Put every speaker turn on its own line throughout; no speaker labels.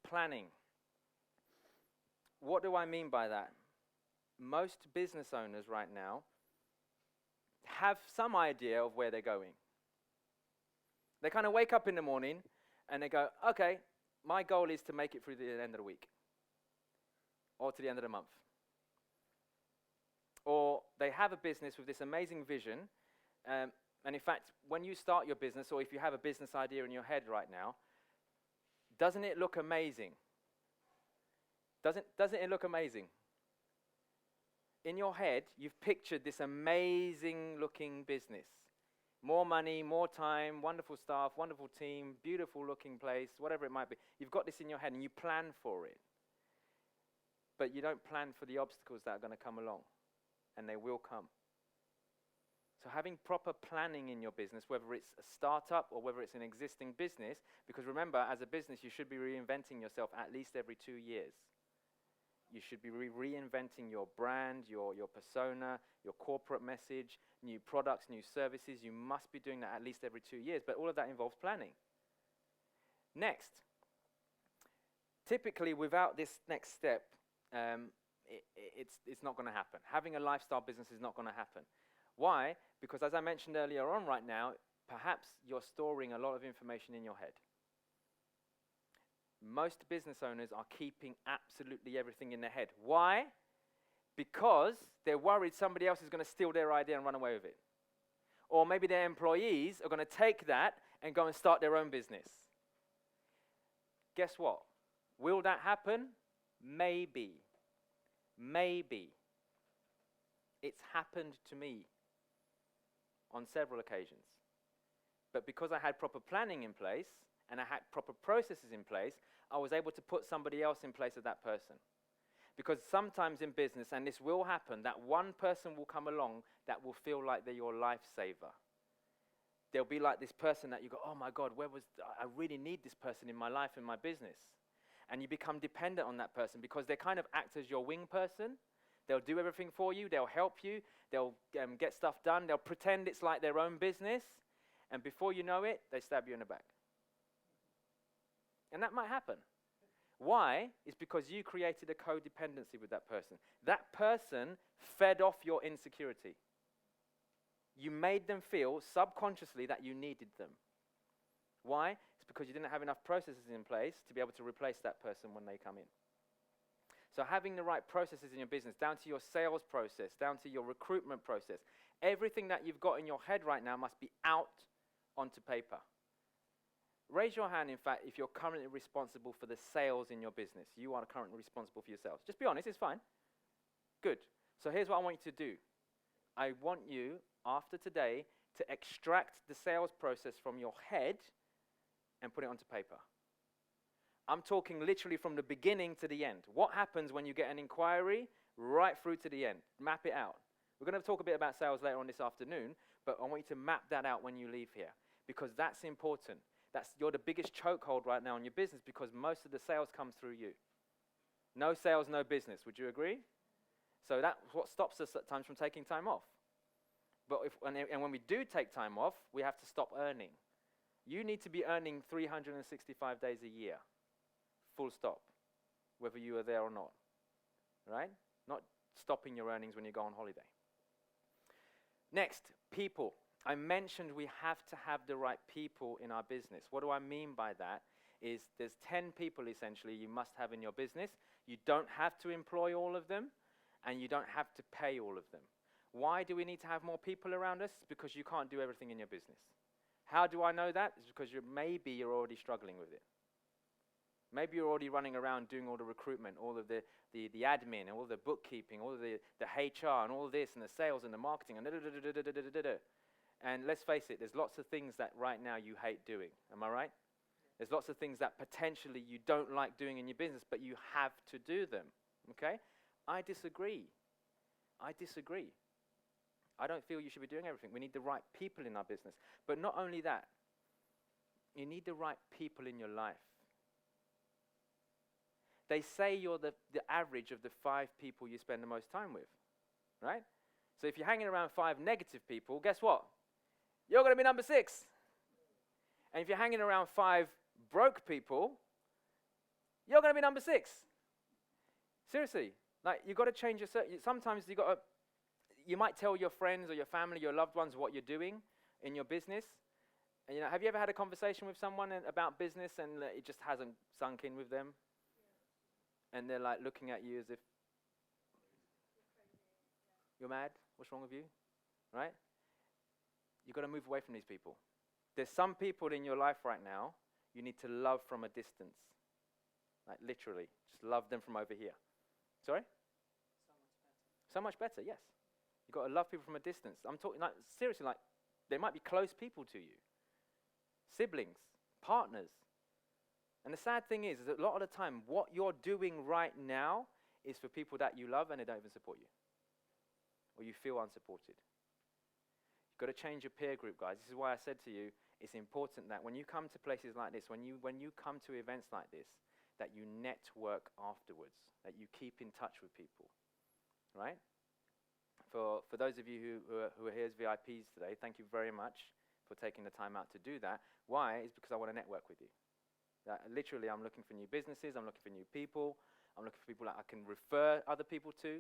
planning. What do I mean by that? Most business owners right now have some idea of where they're going. They kind of wake up in the morning and they go, okay, my goal is to make it through the end of the week or to the end of the month. Or they have a business with this amazing vision. And in fact, when you start your business, or if you have a business idea in your head right now, doesn't it look amazing? Doesn't it look amazing? In your head, you've pictured this amazing looking business. More money, more time, wonderful staff, wonderful team, beautiful looking place, whatever it might be. You've got this in your head and you plan for it. But you don't plan for the obstacles that are going to come along. And they will come. So having proper planning in your business, whether it's a startup or whether it's an existing business, because remember, as a business, you should be reinventing yourself at least every 2 years. You should be reinventing your brand, your persona, your corporate message, new products, new services. You must be doing that at least every 2 years, but all of that involves planning. Next, typically without this next step, it's not going to happen. Having a lifestyle business is not going to happen. Why? Because as I mentioned earlier on right now, perhaps you're storing a lot of information in your head. Most business owners are keeping absolutely everything in their head. Why? Because they're worried somebody else is going to steal their idea and run away with it. Or maybe their employees are going to take that and go and start their own business. Guess what? Will that happen? Maybe. Maybe. It's happened to me on several occasions. But because I had proper planning in place and I had proper processes in place, I was able to put somebody else in place of that person. Because sometimes in business, and this will happen, that one person will come along that will feel like they're your lifesaver. They'll be like this person that you go, oh my God, I really need this person in my life, in my business. And you become dependent on that person because they kind of act as your wing person. They'll do everything for you. They'll help you. They'll get stuff done. They'll pretend it's like their own business. And before you know it, they stab you in the back. And that might happen. Why? It's because you created a codependency with that person. That person fed off your insecurity. You made them feel subconsciously that you needed them. Why? It's because you didn't have enough processes in place to be able to replace that person when they come in. So having the right processes in your business, down to your sales process, down to your recruitment process, everything that you've got in your head right now must be out onto paper. Raise your hand, in fact, if you're currently responsible for the sales in your business. You are currently responsible for your sales. Just be honest, it's fine. Good. So here's what I want you to do. I want you, after today, to extract the sales process from your head and put it onto paper. I'm talking literally from the beginning to the end. What happens when you get an inquiry right through to the end? Map it out. We're going to talk a bit about sales later on this afternoon, but I want you to map that out when you leave here because that's important. You're the biggest chokehold right now in your business because most of the sales comes through you. No sales, no business. Would you agree? So that's what stops us at times from taking time off. But and when we do take time off, we have to stop earning. You need to be earning 365 days a year. Full stop. Whether you are there or not. Right? Not stopping your earnings when you go on holiday. Next, people. I mentioned we have to have the right people in our business. What do I mean by that? Is there's 10 people essentially you must have in your business. You don't have to employ all of them, and you don't have to pay all of them. Why do we need to have more people around us? It's because you can't do everything in your business. How do I know that? It's because maybe you're already struggling with it. Maybe you're already running around doing all the recruitment, all of the admin, and all the bookkeeping, all of the HR, and all of this, and the sales, and the marketing, and da-da-da-da-da-da-da-da-da. And let's face it, there's lots of things that right now you hate doing. Am I right? There's lots of things that potentially you don't like doing in your business, but you have to do them. Okay? I disagree. I don't feel you should be doing everything. We need the right people in our business. But not only that, you need the right people in your life. They say you're the average of the 5 people you spend the most time with. Right? So if you're hanging around 5 negative people, guess what? You're going to be number 6. And if you're hanging around 5 broke people, you're you're going to be number 6. Seriously. Like, you've got to change your sometimes you might tell your friends or your family, your loved ones what you're doing in your business. And, have you ever had a conversation with someone about business and it just hasn't sunk in with them? Yeah. And they're like looking at you as if you're mad? What's wrong with you? Right? You've got to move away from these people. There's some people in your life right now you need to love from a distance. Like literally. Just love them from over here. Sorry? So much better, yes. You've got to love people from a distance. I'm talking like seriously, like they might be close people to you. Siblings, partners. And the sad thing is that a lot of the time what you're doing right now is for people that you love and they don't even support you. Or you feel unsupported. You've got to change your peer group, guys. This is why I said to you, it's important that when you come to places like this, when you come to events like this, that you network afterwards, that you keep in touch with people, right? For those of you who are here as VIPs today, thank you very much for taking the time out to do that. Why? It's because I want to network with you. Literally, I'm looking for new businesses, I'm looking for new people, I'm looking for people that I can refer other people to.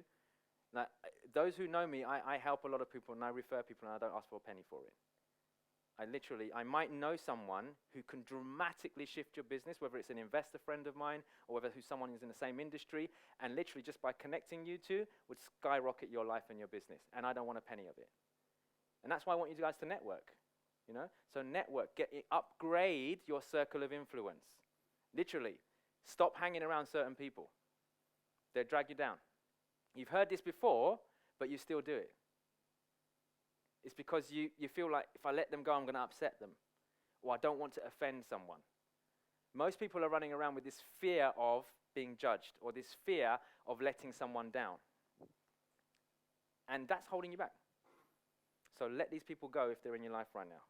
Now, those who know me, I help a lot of people and I refer people and I don't ask for a penny for it. I might know someone who can dramatically shift your business, whether it's an investor friend of mine or whether who's someone who's in the same industry, and literally just by connecting you two would skyrocket your life and your business. And I don't want a penny of it. And that's why I want you guys to network. So network, upgrade your circle of influence. Literally, stop hanging around certain people. They drag you down. You've heard this before, but you still do it. It's because you feel like if I let them go, I'm going to upset them. Or I don't want to offend someone. Most people are running around with this fear of being judged or this fear of letting someone down. And that's holding you back. So let these people go if they're in your life right now.